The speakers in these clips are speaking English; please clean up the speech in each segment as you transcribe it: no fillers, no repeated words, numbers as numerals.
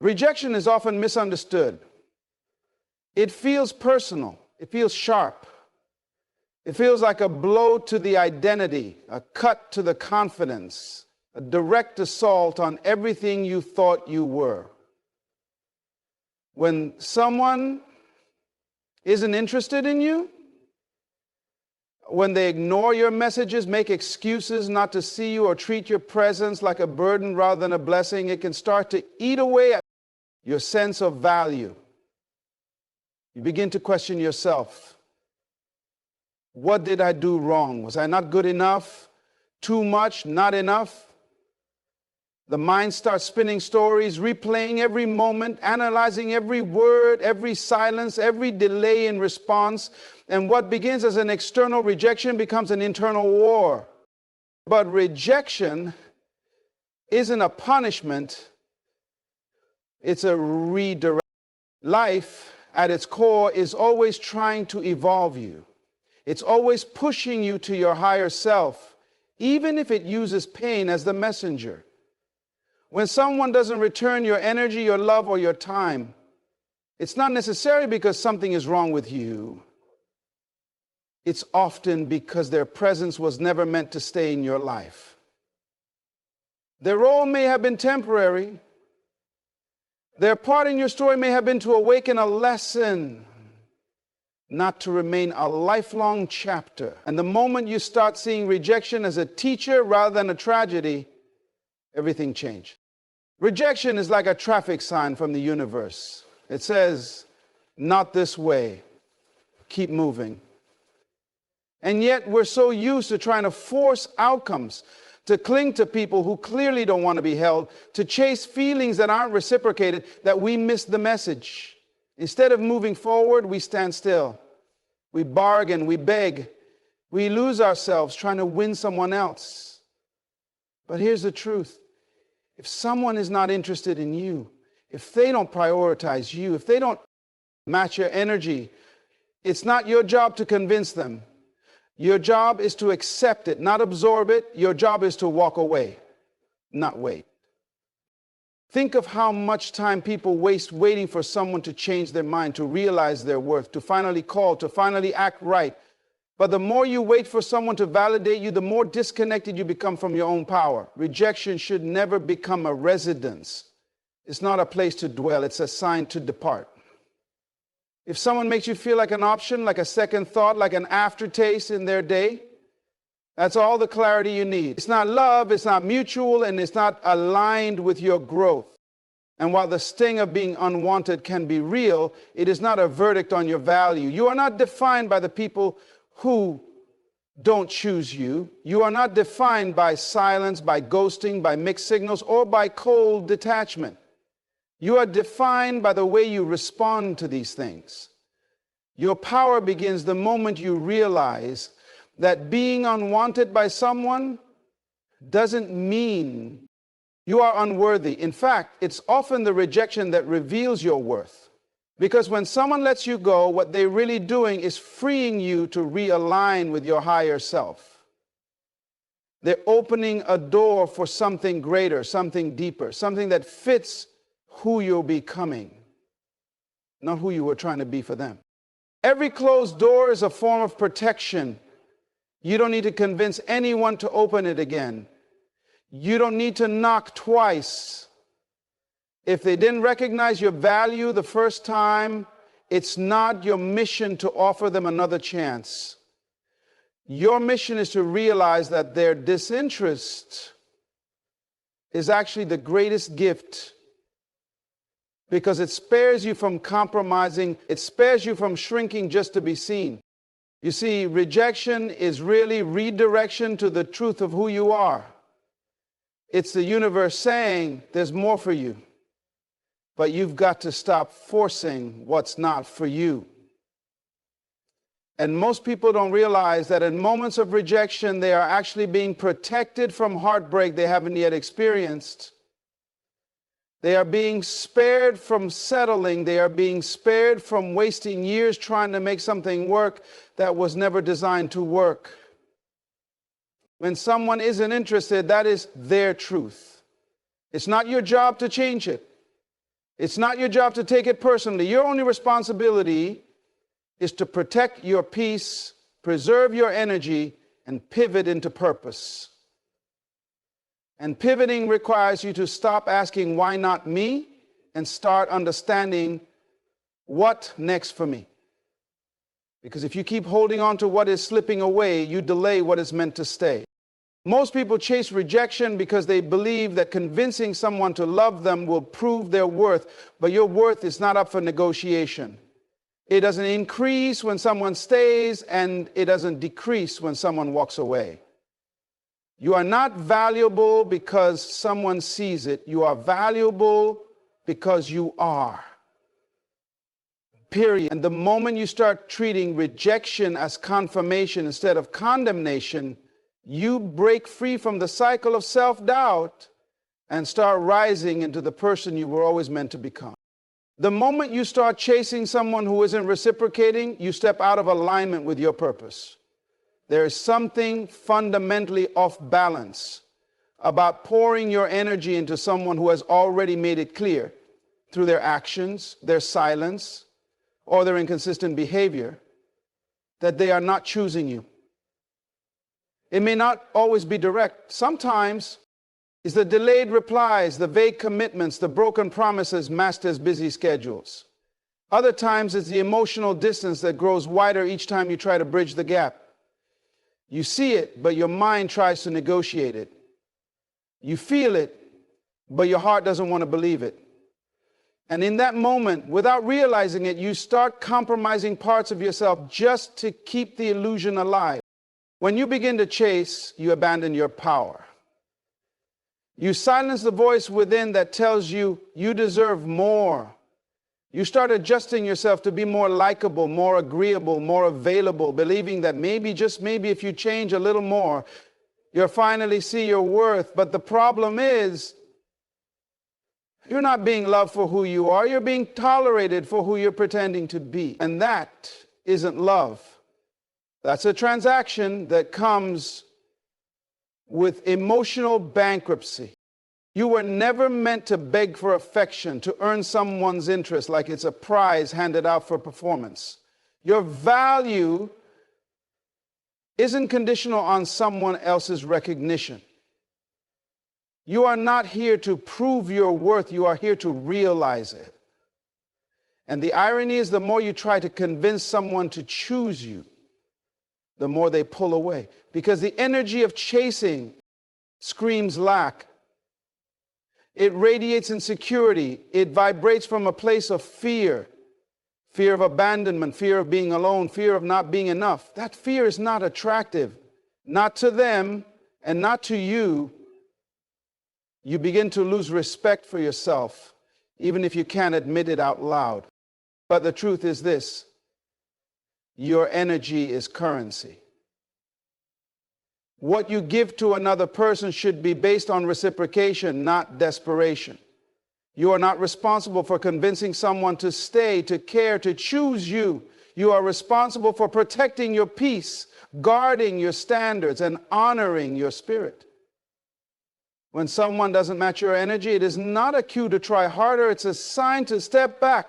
Rejection is often misunderstood. It feels personal. It feels sharp. It feels like a blow to the identity, a cut to the confidence, a direct assault on everything you thought you were. When someone isn't interested in you, when they ignore your messages, make excuses not to see you, or treat your presence like a burden rather than a blessing, it can start to eat away at your sense of value. You begin to question yourself. What did I do wrong? Was I not good enough? Too much? Not enough? The mind starts spinning stories, replaying every moment, analyzing every word, every silence, every delay in response. And what begins as an external rejection becomes an internal war. But rejection isn't a punishment, it's a redirect. Life, at its core, is always trying to evolve you. It's always pushing you to your higher self, even if it uses pain as the messenger. When someone doesn't return your energy, your love, or your time, it's not necessarily because something is wrong with you. It's often because their presence was never meant to stay in your life. Their role may have been temporary. Their part in your story may have been to awaken a lesson, not to remain a lifelong chapter. And the moment you start seeing rejection as a teacher rather than a tragedy, everything changed. Rejection is like a traffic sign from the universe. It says, not this way, keep moving. And yet we're so used to trying to force outcomes, to cling to people who clearly don't want to be held, to chase feelings that aren't reciprocated, that we miss the message. Instead of moving forward, we stand still. We bargain, we beg, we lose ourselves trying to win someone else. But here's the truth. If someone is not interested in you, if they don't prioritize you, if they don't match your energy, it's not your job to convince them. Your job is to accept it, not absorb it. Your job is to walk away, not wait. Think of how much time people waste waiting for someone to change their mind, to realize their worth, to finally call, to finally act right. But the more you wait for someone to validate you, the more disconnected you become from your own power. Rejection should never become a residence. It's not a place to dwell. It's a sign to depart. If someone makes you feel like an option, like a second thought, like an aftertaste in their day, that's all the clarity you need. It's not love, it's not mutual, and it's not aligned with your growth. And while the sting of being unwanted can be real, it is not a verdict on your value. You are not defined by the people who don't choose you. You are not defined by silence, by ghosting, by mixed signals, or by cold detachment. You are defined by the way you respond to these things. Your power begins the moment you realize that being unwanted by someone doesn't mean you are unworthy. In fact, it's often the rejection that reveals your worth. Because when someone lets you go, what they're really doing is freeing you to realign with your higher self. They're opening a door for something greater, something deeper, something that fits who you're becoming, not who you were trying to be for them. Every closed door is a form of protection. You don't need to convince anyone to open it again. You don't need to knock twice. If they didn't recognize your value the first time, it's not your mission to offer them another chance. Your mission is to realize that their disinterest is actually the greatest gift, because it spares you from compromising. It spares you from shrinking just to be seen. You see, rejection is really redirection to the truth of who you are. It's the universe saying there's more for you. But you've got to stop forcing what's not for you. And most people don't realize that in moments of rejection, they are actually being protected from heartbreak they haven't yet experienced. They are being spared from settling. They are being spared from wasting years trying to make something work that was never designed to work. When someone isn't interested, that is their truth. It's not your job to change it. It's not your job to take it personally. Your only responsibility is to protect your peace, preserve your energy, and pivot into purpose. And pivoting requires you to stop asking, why not me? And start understanding what next for me. Because if you keep holding on to what is slipping away, you delay what is meant to stay. Most people chase rejection because they believe that convincing someone to love them will prove their worth, but your worth is not up for negotiation. It doesn't increase when someone stays, and it doesn't decrease when someone walks away. You are not valuable because someone sees it. You are valuable because you are. Period. And the moment you start treating rejection as confirmation instead of condemnation, you break free from the cycle of self-doubt and start rising into the person you were always meant to become. The moment you start chasing someone who isn't reciprocating, you step out of alignment with your purpose. There is something fundamentally off balance about pouring your energy into someone who has already made it clear through their actions, their silence, or their inconsistent behavior that they are not choosing you. It may not always be direct. Sometimes it's the delayed replies, the vague commitments, the broken promises masked as busy schedules. Other times it's the emotional distance that grows wider each time you try to bridge the gap. You see it, but your mind tries to negotiate it. You feel it, but your heart doesn't want to believe it. And in that moment, without realizing it, you start compromising parts of yourself just to keep the illusion alive. When you begin to chase, you abandon your power. You silence the voice within that tells you you deserve more. You start adjusting yourself to be more likable, more agreeable, more available, believing that maybe, just maybe, if you change a little more, you'll finally see your worth. But the problem is, you're not being loved for who you are. You're being tolerated for who you're pretending to be. And that isn't love. That's a transaction that comes with emotional bankruptcy. You were never meant to beg for affection, to earn someone's interest like it's a prize handed out for performance. Your value isn't conditional on someone else's recognition. You are not here to prove your worth. You are here to realize it. And the irony is, the more you try to convince someone to choose you, the more they pull away. Because the energy of chasing screams lack. It radiates insecurity. It vibrates from a place of fear. Fear of abandonment, fear of being alone, fear of not being enough. That fear is not attractive, not to them and not to you. You begin to lose respect for yourself, even if you can't admit it out loud. But the truth is this: your energy is currency. What you give to another person should be based on reciprocation, not desperation. You are not responsible for convincing someone to stay, to care, to choose you. You are responsible for protecting your peace, guarding your standards, and honoring your spirit. When someone doesn't match your energy, it is not a cue to try harder. It's a sign to step back.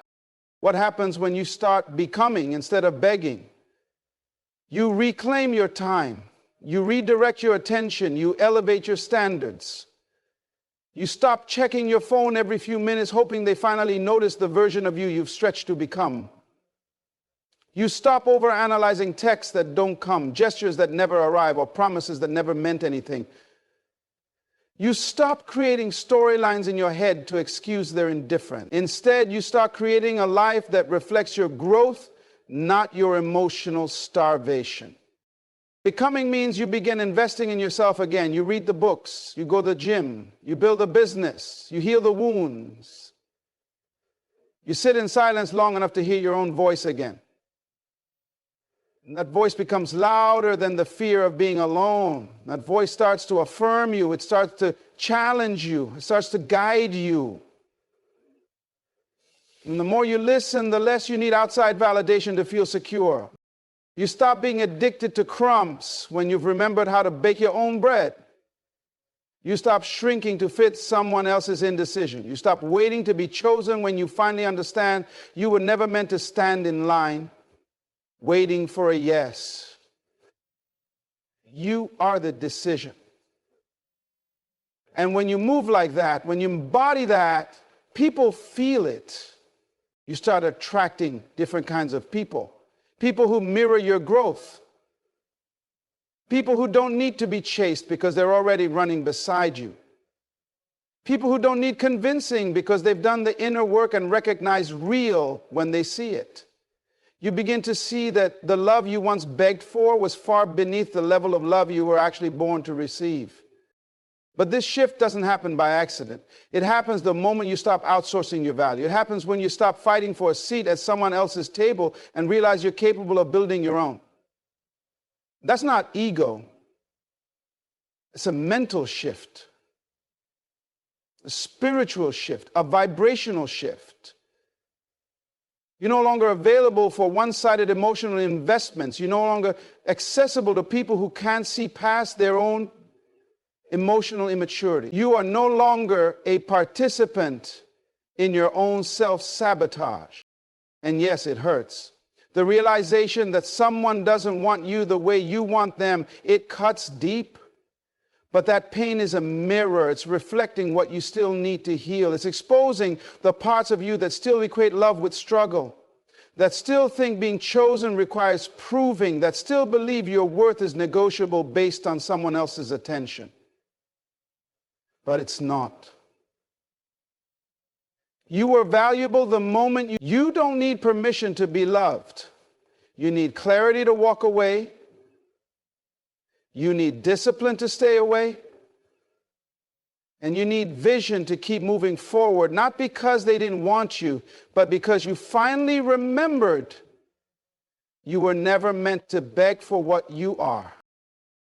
What happens when you start becoming instead of begging? You reclaim your time. You redirect your attention. You elevate your standards. You stop checking your phone every few minutes, hoping they finally notice the version of you you've stretched to become. You stop overanalyzing texts that don't come, gestures that never arrive, or promises that never meant anything. You stop creating storylines in your head to excuse their indifference. Instead, you start creating a life that reflects your growth, not your emotional starvation. Becoming means you begin investing in yourself again. You read the books, you go to the gym, you build a business, you heal the wounds. You sit in silence long enough to hear your own voice again. And that voice becomes louder than the fear of being alone. That voice starts to affirm you. It starts to challenge you. It starts to guide you. And the more you listen, the less you need outside validation to feel secure. You stop being addicted to crumbs when you've remembered how to bake your own bread. You stop shrinking to fit someone else's indecision. You stop waiting to be chosen when you finally understand you were never meant to stand in line waiting for a yes. You are the decision. And when you move like that, when you embody that, people feel it. You start attracting different kinds of people. People who mirror your growth. People who don't need to be chased because they're already running beside you. People who don't need convincing because they've done the inner work and recognize real when they see it. You begin to see that the love you once begged for was far beneath the level of love you were actually born to receive. But this shift doesn't happen by accident. It happens the moment you stop outsourcing your value. It happens when you stop fighting for a seat at someone else's table and realize you're capable of building your own. That's not ego. It's a mental shift, a spiritual shift, a vibrational shift. You're no longer available for one-sided emotional investments. You're no longer accessible to people who can't see past their own emotional immaturity. You are no longer a participant in your own self-sabotage. And yes, it hurts. The realization that someone doesn't want you the way you want them, it cuts deep. But that pain is a mirror. It's reflecting what you still need to heal. It's exposing the parts of you that still equate love with struggle, that still think being chosen requires proving, that still believe your worth is negotiable based on someone else's attention. But it's not. You are valuable the moment you don't need permission to be loved. You need clarity to walk away. You need discipline to stay away. And you need vision to keep moving forward, not because they didn't want you, but because you finally remembered you were never meant to beg for what you are.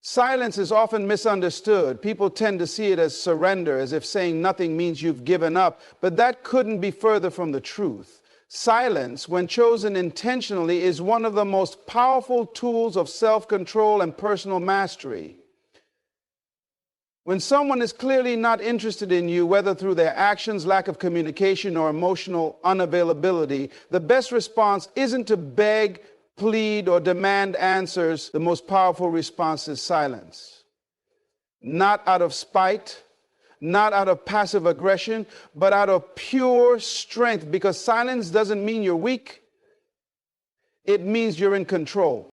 Silence is often misunderstood. People tend to see it as surrender, as if saying nothing means you've given up, but that couldn't be further from the truth. Silence, when chosen intentionally, is one of the most powerful tools of self-control and personal mastery. When someone is clearly not interested in you, whether through their actions, lack of communication, or emotional unavailability, the best response isn't to beg, plead, or demand answers. The most powerful response is silence. Not out of spite, not out of passive aggression, but out of pure strength, because silence doesn't mean you're weak. It means you're in control.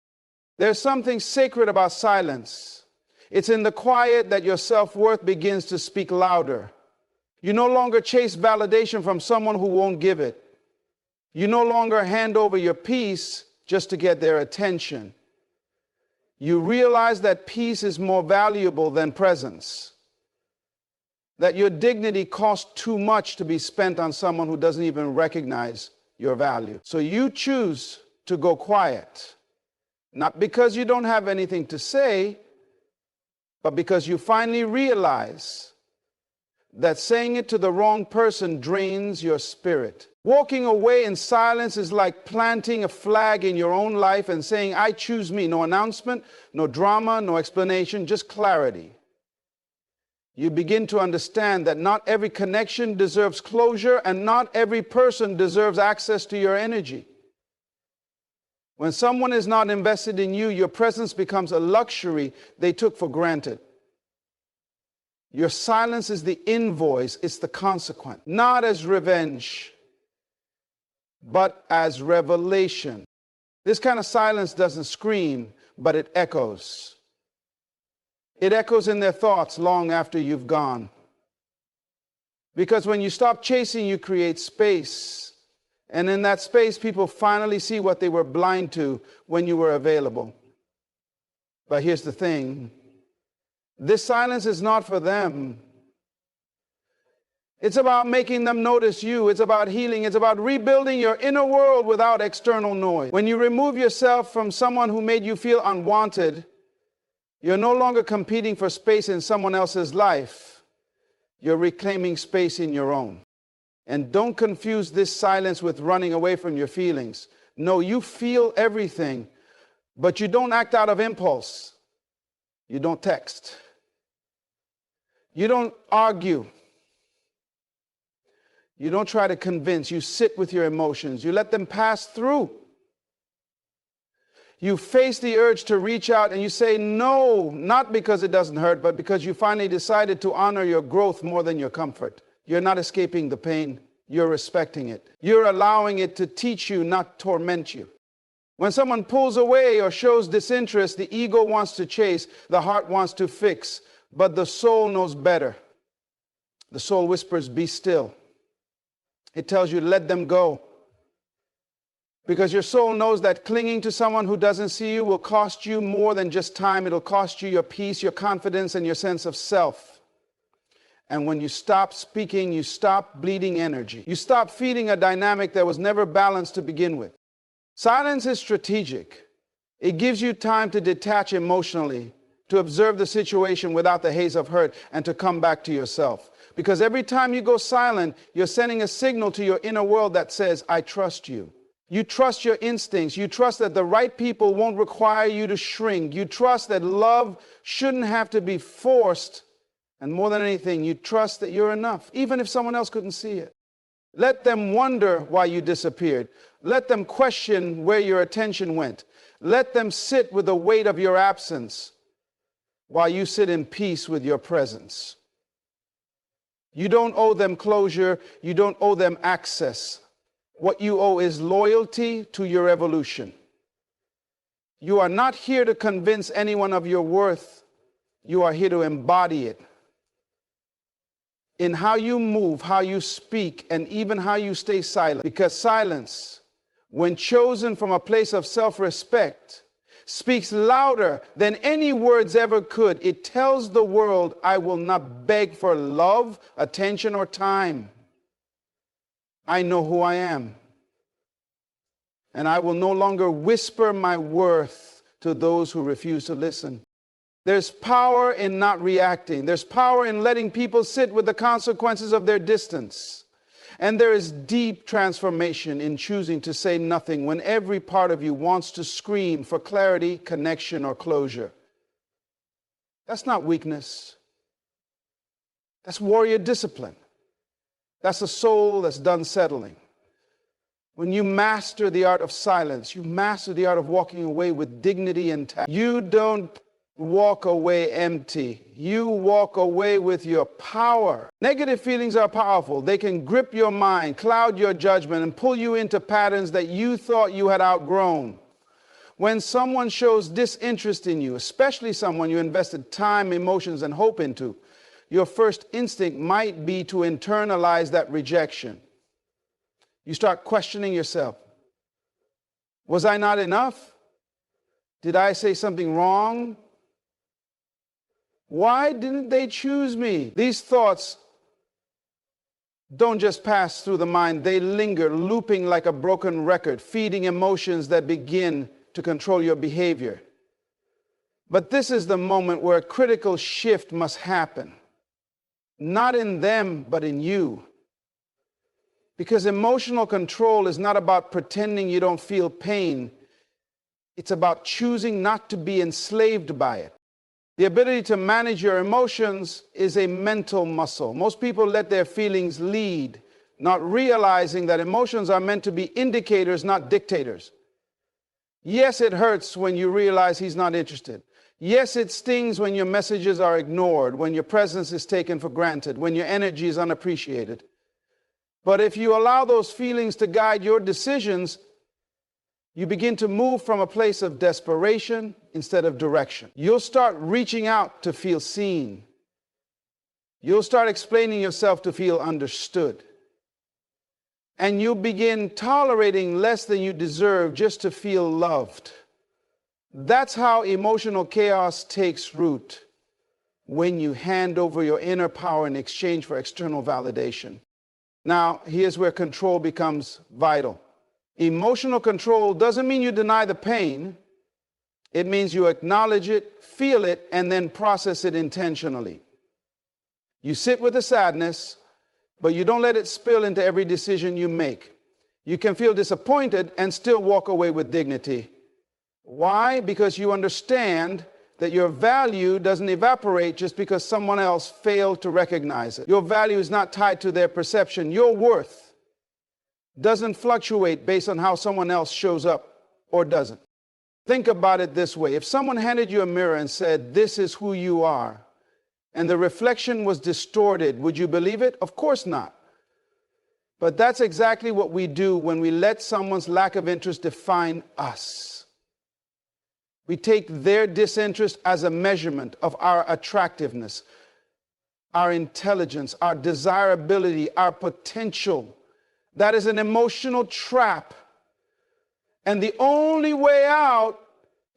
There's something sacred about silence. It's in the quiet that your self-worth begins to speak louder. You no longer chase validation from someone who won't give it. You no longer hand over your peace just to get their attention. You realize that peace is more valuable than presence. That your dignity costs too much to be spent on someone who doesn't even recognize your value. So you choose to go quiet, not because you don't have anything to say, but because you finally realize that saying it to the wrong person drains your spirit. Walking away in silence is like planting a flag in your own life and saying, I choose me. No announcement, no drama, no explanation, just clarity. You begin to understand that not every connection deserves closure and not every person deserves access to your energy. When someone is not invested in you, your presence becomes a luxury they took for granted. Your silence is the invoice, it's the consequence, not as revenge, but as revelation. This kind of silence doesn't scream, but it echoes. It echoes in their thoughts long after you've gone. Because when you stop chasing, you create space. And in that space, people finally see what they were blind to when you were available. But here's the thing. This silence is not for them. It's about making them notice you. It's about healing. It's about rebuilding your inner world without external noise. When you remove yourself from someone who made you feel unwanted, you're no longer competing for space in someone else's life. You're reclaiming space in your own. And don't confuse this silence with running away from your feelings. No, you feel everything, but you don't act out of impulse. You don't text. You don't argue. You don't try to convince. You sit with your emotions. You let them pass through. You face the urge to reach out and you say no, not because it doesn't hurt, but because you finally decided to honor your growth more than your comfort. You're not escaping the pain. You're respecting it. You're allowing it to teach you, not torment you. When someone pulls away or shows disinterest, the ego wants to chase, the heart wants to fix, but the soul knows better. The soul whispers, be still. It tells you, let them go. Because your soul knows that clinging to someone who doesn't see you will cost you more than just time. It'll cost you your peace, your confidence, and your sense of self. And when you stop speaking, you stop bleeding energy. You stop feeding a dynamic that was never balanced to begin with. Silence is strategic. It gives you time to detach emotionally, to observe the situation without the haze of hurt, and to come back to yourself. Because every time you go silent, you're sending a signal to your inner world that says, I trust you. You trust your instincts. You trust that the right people won't require you to shrink. You trust that love shouldn't have to be forced. And more than anything, you trust that you're enough, even if someone else couldn't see it. Let them wonder why you disappeared. Let them question where your attention went. Let them sit with the weight of your absence while you sit in peace with your presence. You don't owe them closure. You don't owe them access. What you owe is loyalty to your evolution. You are not here to convince anyone of your worth. You are here to embody it. In how you move, how you speak, and even how you stay silent. Because silence, when chosen from a place of self-respect, speaks louder than any words ever could. It tells the world, I will not beg for love, attention, or time. I know who I am. And I will no longer whisper my worth to those who refuse to listen. There's power in not reacting. There's power in letting people sit with the consequences of their distance. And there is deep transformation in choosing to say nothing when every part of you wants to scream for clarity, connection, or closure. That's not weakness. That's warrior discipline. That's a soul that's done settling. When you master the art of silence, you master the art of walking away with dignity and tact. You don't walk away empty. You walk away with your power. Negative feelings are powerful. They can grip your mind, cloud your judgment, and pull you into patterns that you thought you had outgrown. When someone shows disinterest in you, especially someone you invested time, emotions, and hope into, your first instinct might be to internalize that rejection. You start questioning yourself. Was I not enough? Did I say something wrong? Why didn't they choose me? These thoughts don't just pass through the mind. They linger, looping like a broken record, feeding emotions that begin to control your behavior. But this is the moment where a critical shift must happen. Not in them, but in you. Because emotional control is not about pretending you don't feel pain. It's about choosing not to be enslaved by it. The ability to manage your emotions is a mental muscle. Most people let their feelings lead, not realizing that emotions are meant to be indicators, not dictators. Yes, it hurts when you realize he's not interested. Yes, it stings when your messages are ignored, when your presence is taken for granted, when your energy is unappreciated. But if you allow those feelings to guide your decisions, you begin to move from a place of desperation instead of direction. You'll start reaching out to feel seen. You'll start explaining yourself to feel understood. And you'll begin tolerating less than you deserve just to feel loved. That's how emotional chaos takes root, when you hand over your inner power in exchange for external validation. Now, here's where control becomes vital. Emotional control doesn't mean you deny the pain. It means you acknowledge it, feel it, and then process it intentionally. You sit with the sadness, but you don't let it spill into every decision you make. You can feel disappointed and still walk away with dignity. Why? Because you understand that your value doesn't evaporate just because someone else failed to recognize it. Your value is not tied to their perception. Your worth doesn't fluctuate based on how someone else shows up or doesn't. Think about it this way. If someone handed you a mirror and said, "This is who you are," and the reflection was distorted, would you believe it? Of course not. But that's exactly what we do when we let someone's lack of interest define us. We take their disinterest as a measurement of our attractiveness, our intelligence, our desirability, our potential. That is an emotional trap. And the only way out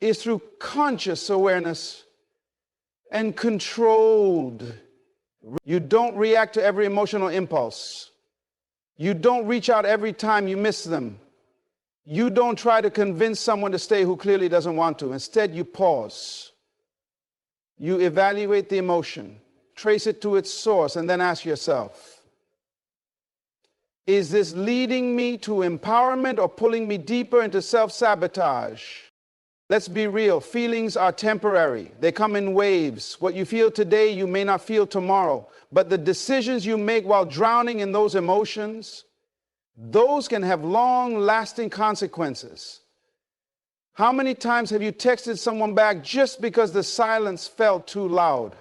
is through conscious awareness and controlled. You don't react to every emotional impulse. You don't reach out every time you miss them. You don't try to convince someone to stay who clearly doesn't want to. Instead, you pause. You evaluate the emotion, trace it to its source, and then ask yourself, is this leading me to empowerment or pulling me deeper into self-sabotage? Let's be real. Feelings are temporary. They come in waves. What you feel today, you may not feel tomorrow. But the decisions you make while drowning in those emotions, those can have long-lasting consequences. How many times have you texted someone back just because the silence felt too loud?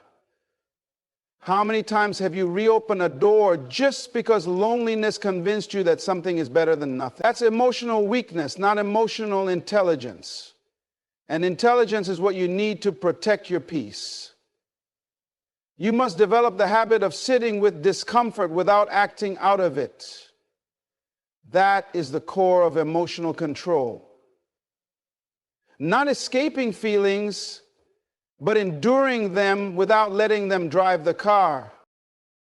How many times have you reopened a door just because loneliness convinced you that something is better than nothing? That's emotional weakness, not emotional intelligence. And intelligence is what you need to protect your peace. You must develop the habit of sitting with discomfort without acting out of it. That is the core of emotional control. Not escaping feelings, but enduring them without letting them drive the car.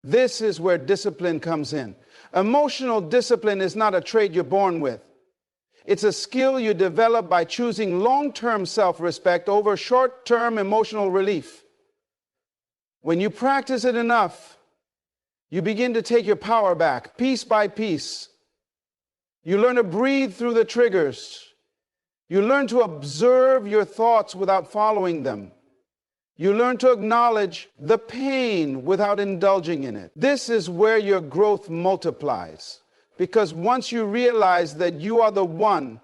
This is where discipline comes in. Emotional discipline is not a trait you're born with. It's a skill you develop by choosing long-term self-respect over short-term emotional relief. When you practice it enough, you begin to take your power back, piece by piece. You learn to breathe through the triggers. You learn to observe your thoughts without following them. You learn to acknowledge the pain without indulging in it. This is where your growth multiplies. Because once you realize that you are the one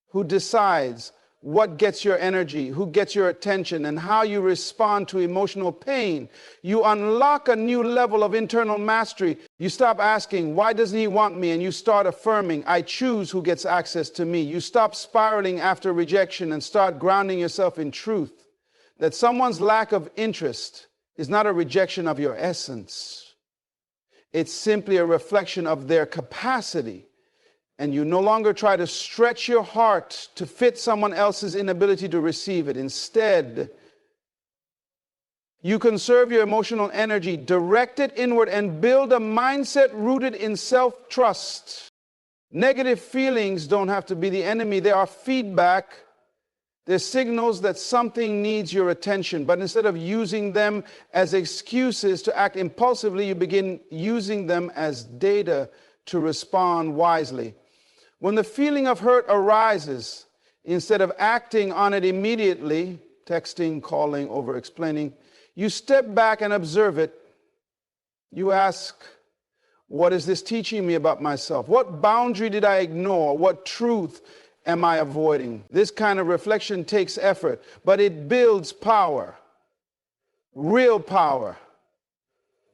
who decides what gets your energy, who gets your attention, and how you respond to emotional pain, you unlock a new level of internal mastery. You stop asking, why doesn't he want me? And you start affirming, I choose who gets access to me. You stop spiraling after rejection and start grounding yourself in truth. That someone's lack of interest is not a rejection of your essence. It's simply a reflection of their capacity. And you no longer try to stretch your heart to fit someone else's inability to receive it. Instead, you conserve your emotional energy, direct it inward, and build a mindset rooted in self-trust. Negative feelings don't have to be the enemy. They are feedback. They're signals that something needs your attention. But instead of using them as excuses to act impulsively, you begin using them as data to respond wisely. When the feeling of hurt arises, instead of acting on it immediately, texting, calling, over-explaining, you step back and observe it. You ask, what is this teaching me about myself? What boundary did I ignore? What truth am I avoiding? This kind of reflection takes effort, but it builds power, real power,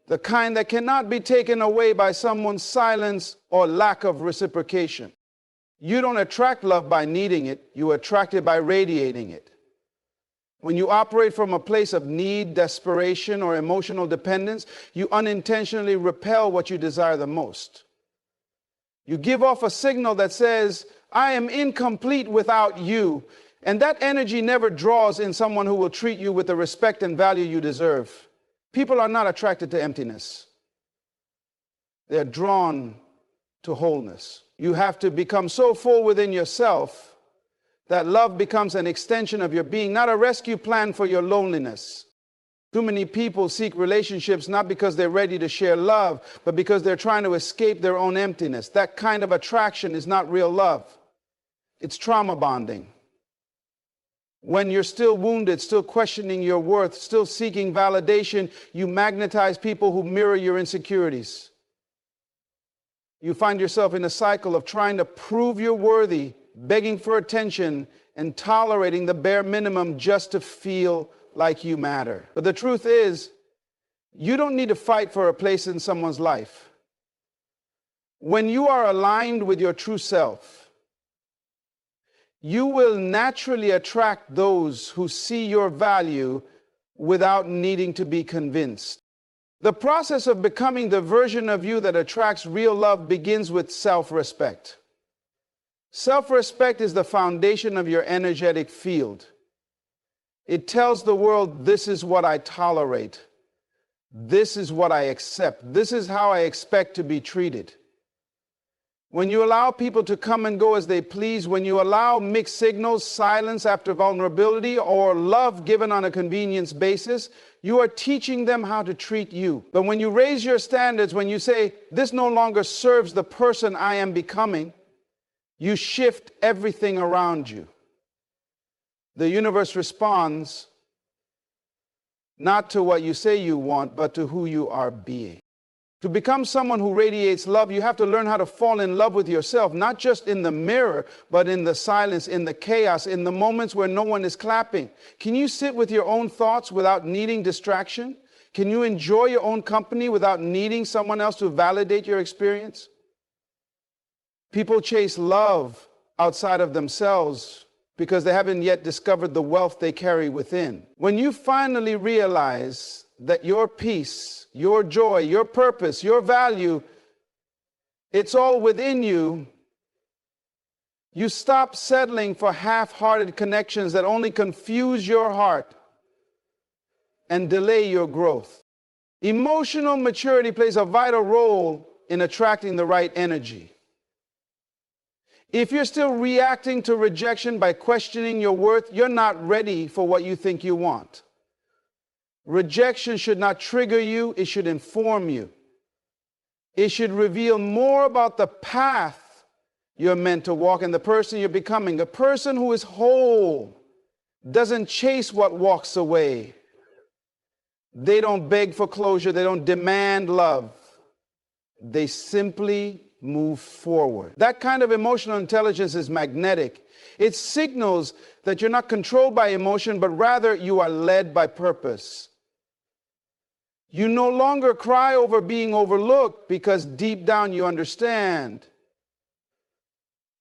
the kind that cannot be taken away by someone's silence or lack of reciprocation. You don't attract love by needing it, you attract it by radiating it. When you operate from a place of need, desperation, or emotional dependence, you unintentionally repel what you desire the most. You give off a signal that says, I am incomplete without you. And that energy never draws in someone who will treat you with the respect and value you deserve. People are not attracted to emptiness. They're drawn to wholeness. You have to become so full within yourself that love becomes an extension of your being, not a rescue plan for your loneliness. Too many people seek relationships not because they're ready to share love, but because they're trying to escape their own emptiness. That kind of attraction is not real love. It's trauma bonding. When you're still wounded, still questioning your worth, still seeking validation, you magnetize people who mirror your insecurities. You find yourself in a cycle of trying to prove you're worthy, begging for attention, and tolerating the bare minimum just to feel like you matter. But the truth is, you don't need to fight for a place in someone's life. When you are aligned with your true self, you will naturally attract those who see your value without needing to be convinced. The process of becoming the version of you that attracts real love begins with self-respect. Self-respect is the foundation of your energetic field. It tells the world, this is what I tolerate. This is what I accept. This is how I expect to be treated. When you allow people to come and go as they please, when you allow mixed signals, silence after vulnerability, or love given on a convenience basis, you are teaching them how to treat you. But when you raise your standards, when you say, this no longer serves the person I am becoming, you shift everything around you. The universe responds not to what you say you want, but to who you are being. To become someone who radiates love, you have to learn how to fall in love with yourself, not just in the mirror, but in the silence, in the chaos, in the moments where no one is clapping. Can you sit with your own thoughts without needing distraction? Can you enjoy your own company without needing someone else to validate your experience? People chase love outside of themselves because they haven't yet discovered the wealth they carry within. When you finally realize that your peace, your joy, your purpose, your value, it's all within you, you stop settling for half-hearted connections that only confuse your heart and delay your growth. Emotional maturity plays a vital role in attracting the right energy. If you're still reacting to rejection by questioning your worth, you're not ready for what you think you want. Rejection should not trigger you, it should inform you. It should reveal more about the path you're meant to walk and the person you're becoming. A person who is whole doesn't chase what walks away. They don't beg for closure, they don't demand love. They simply move forward. That kind of emotional intelligence is magnetic. It signals that you're not controlled by emotion, but rather you are led by purpose. You no longer cry over being overlooked because deep down you understand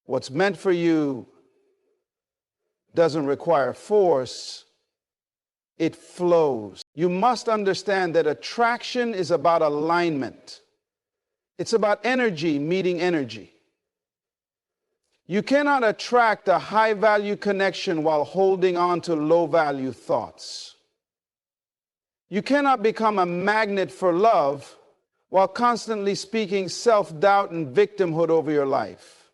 what's meant for you doesn't require force, it flows. You must understand that attraction is about alignment. It's about energy meeting energy. You cannot attract a high-value connection while holding on to low-value thoughts. You cannot become a magnet for love while constantly speaking self-doubt and victimhood over your life.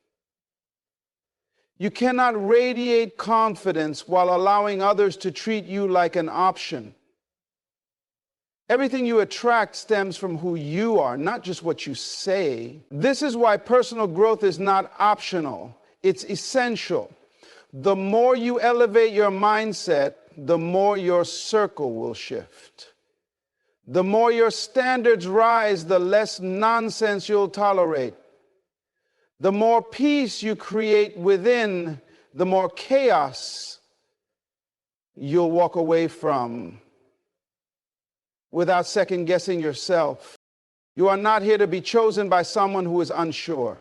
You cannot radiate confidence while allowing others to treat you like an option. Everything you attract stems from who you are, not just what you say. This is why personal growth is not optional. It's essential. The more you elevate your mindset, the more your circle will shift. The more your standards rise, the less nonsense you'll tolerate. The more peace you create within, the more chaos you'll walk away from without second-guessing yourself. You are not here to be chosen by someone who is unsure.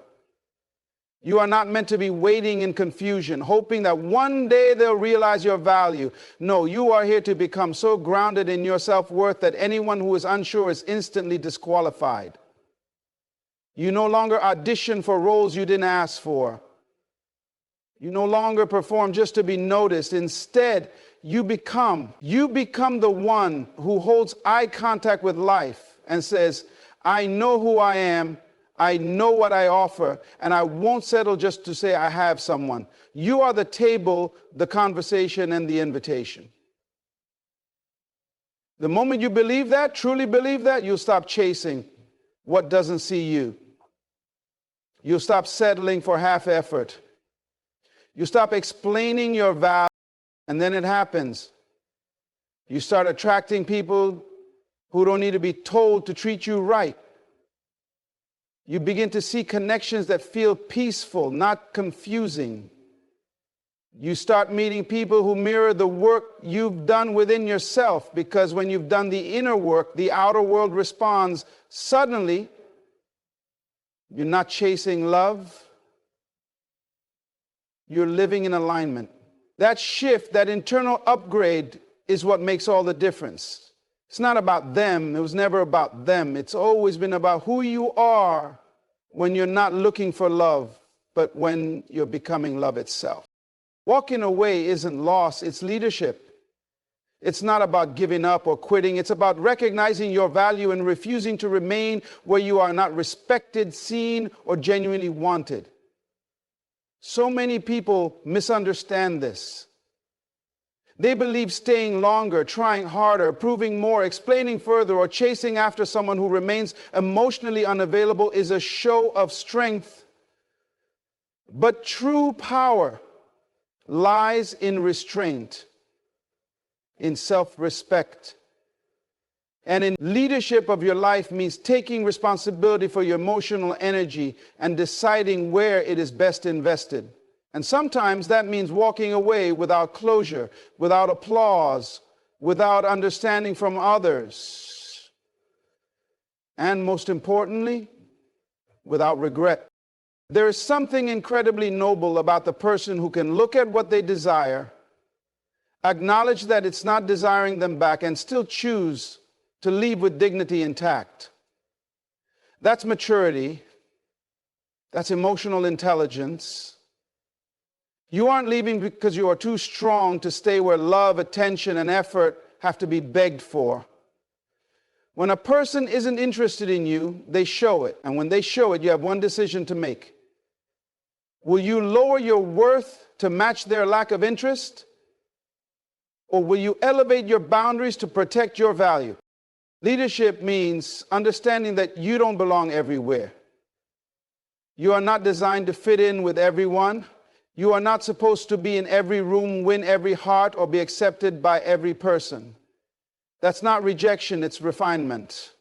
You are not meant to be waiting in confusion, hoping that one day they'll realize your value. No, you are here to become so grounded in your self-worth that anyone who is unsure is instantly disqualified. You no longer audition for roles you didn't ask for. You no longer perform just to be noticed. Instead, you become the one who holds eye contact with life and says, I know who I am, I know what I offer, and I won't settle just to say I have someone. You are the table, the conversation, and the invitation. The moment you believe that, truly believe that, you'll stop chasing what doesn't see you. You'll stop settling for half effort. You stop explaining your value. And then it happens. You start attracting people who don't need to be told to treat you right. You begin to see connections that feel peaceful, not confusing. You start meeting people who mirror the work you've done within yourself, because when you've done the inner work, the outer world responds. Suddenly, you're not chasing love. You're living in alignment. That shift, that internal upgrade is what makes all the difference. It's not about them. It was never about them. It's always been about who you are when you're not looking for love, but when you're becoming love itself. Walking away isn't loss, it's leadership. It's not about giving up or quitting. It's about recognizing your value and refusing to remain where you are not respected, seen, or genuinely wanted. So many people misunderstand this. They believe staying longer, trying harder, proving more, explaining further, or chasing after someone who remains emotionally unavailable is a show of strength. But true power lies in restraint, in self-respect. And in leadership of your life means taking responsibility for your emotional energy and deciding where it is best invested. And sometimes that means walking away without closure, without applause, without understanding from others. And most importantly, without regret. There is something incredibly noble about the person who can look at what they desire, acknowledge that it's not desiring them back, and still choose to leave with dignity intact. That's maturity. That's emotional intelligence. You aren't leaving because you are too strong to stay where love, attention, and effort have to be begged for. When a person isn't interested in you, they show it. And when they show it, you have one decision to make. Will you lower your worth to match their lack of interest? Or will you elevate your boundaries to protect your value? Leadership means understanding that you don't belong everywhere. You are not designed to fit in with everyone. You are not supposed to be in every room, win every heart, or be accepted by every person. That's not rejection, it's refinement.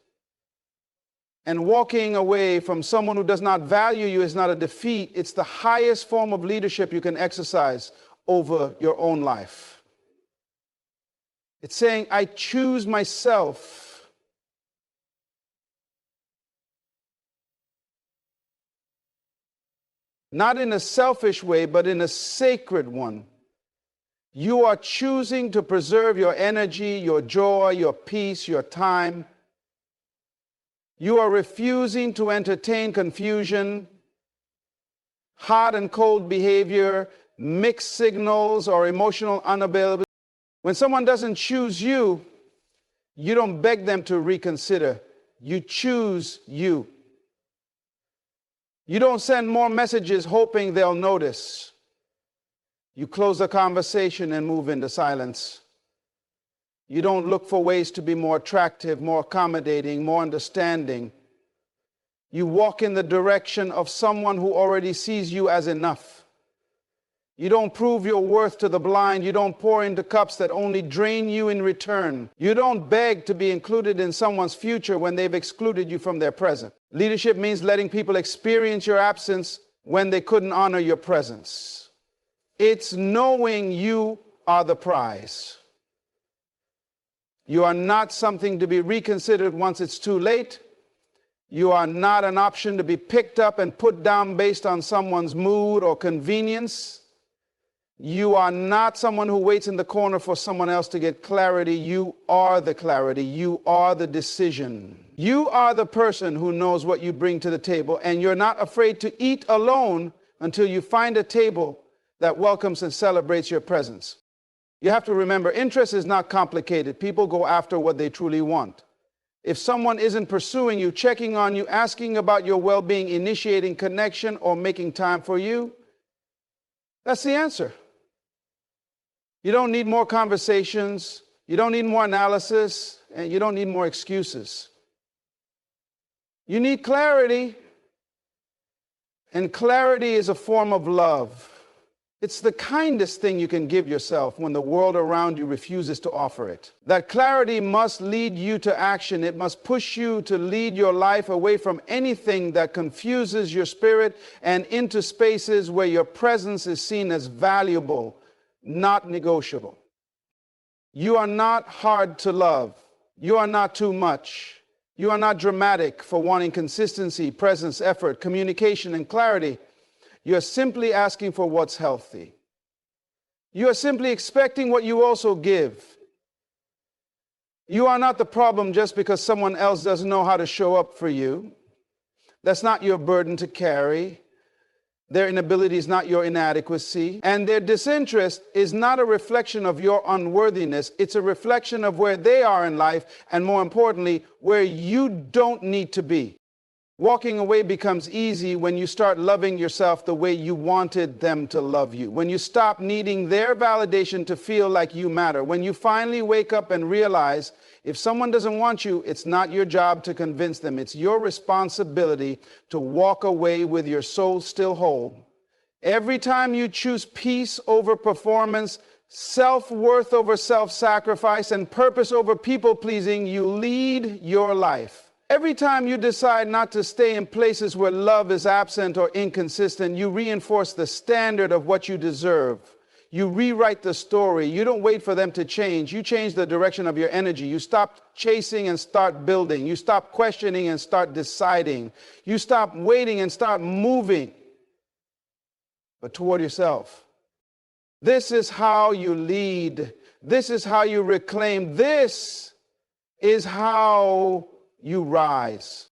And walking away from someone who does not value you is not a defeat. It's the highest form of leadership you can exercise over your own life. It's saying, I choose myself. Not in a selfish way, but in a sacred one. You are choosing to preserve your energy, your joy, your peace, your time. You are refusing to entertain confusion, hot and cold behavior, mixed signals, or emotional unavailability. When someone doesn't choose you, you don't beg them to reconsider. You choose you. You don't send more messages hoping they'll notice. You close the conversation and move into silence. You don't look for ways to be more attractive, more accommodating, more understanding. You walk in the direction of someone who already sees you as enough. You don't prove your worth to the blind. You don't pour into cups that only drain you in return. You don't beg to be included in someone's future when they've excluded you from their present. Leadership means letting people experience your absence when they couldn't honor your presence. It's knowing you are the prize. You are not something to be reconsidered once it's too late. You are not an option to be picked up and put down based on someone's mood or convenience. You are not someone who waits in the corner for someone else to get clarity. You are the clarity. You are the decision. You are the person who knows what you bring to the table, and you're not afraid to eat alone until you find a table that welcomes and celebrates your presence. You have to remember, interest is not complicated. People go after what they truly want. If someone isn't pursuing you, checking on you, asking about your well-being, initiating connection, or making time for you, that's the answer. You don't need more conversations, you don't need more analysis, and you don't need more excuses. You need clarity, and clarity is a form of love. It's the kindest thing you can give yourself when the world around you refuses to offer it. That clarity must lead you to action. It must push you to lead your life away from anything that confuses your spirit and into spaces where your presence is seen as valuable, not negotiable. You are not hard to love. You are not too much. You are not dramatic for wanting consistency, presence, effort, communication, and clarity. You're simply asking for what's healthy. You are simply expecting what you also give. You are not the problem just because someone else doesn't know how to show up for you. That's not your burden to carry. Their inability is not your inadequacy. And their disinterest is not a reflection of your unworthiness. It's a reflection of where they are in life, and more importantly, where you don't need to be. Walking away becomes easy when you start loving yourself the way you wanted them to love you. When you stop needing their validation to feel like you matter. When you finally wake up and realize if someone doesn't want you, it's not your job to convince them. It's your responsibility to walk away with your soul still whole. Every time you choose peace over performance, self-worth over self-sacrifice, and purpose over people-pleasing, you lead your life. Every time you decide not to stay in places where love is absent or inconsistent, you reinforce the standard of what you deserve. You rewrite the story. You don't wait for them to change. You change the direction of your energy. You stop chasing and start building. You stop questioning and start deciding. You stop waiting and start moving, but toward yourself. This is how you lead. This is how you reclaim. This is how you rise.